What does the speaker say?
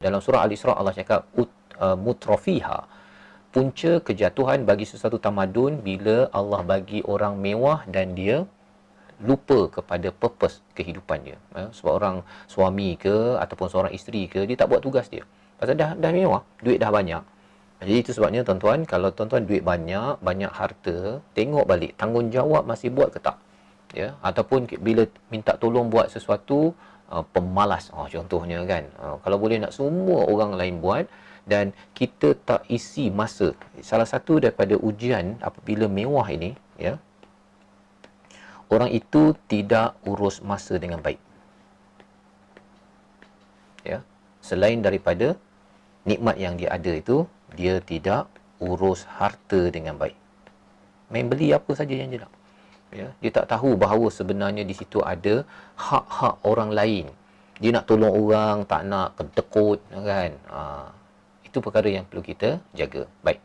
Dalam surah Al-Isra Allah cakap mutrafiha, punca kejatuhan bagi sesuatu tamadun bila Allah bagi orang mewah dan dia lupa kepada purpose kehidupan dia. Sebab orang suami ke ataupun seorang isteri ke, dia tak buat tugas dia. Pasal dah mewah, duit dah banyak. Jadi itu sebabnya tuan-tuan, kalau tuan-tuan duit banyak, banyak harta, tengok balik tanggungjawab masih buat ke tak. Ya, ataupun bila minta tolong buat sesuatu, pemalas contohnya kan. Kalau boleh nak semua orang lain buat dan kita tak isi masa. Salah satu daripada ujian apabila mewah ini, ya, orang itu tidak urus masa dengan baik. Ya, selain daripada nikmat yang dia ada itu, dia tidak urus harta dengan baik. Main beli apa saja yang dia nak. Ya, dia tak tahu bahawa sebenarnya di situ ada hak-hak orang lain. Dia nak tolong orang, tak nak kedekut kan. Itu perkara yang perlu kita jaga. Baik.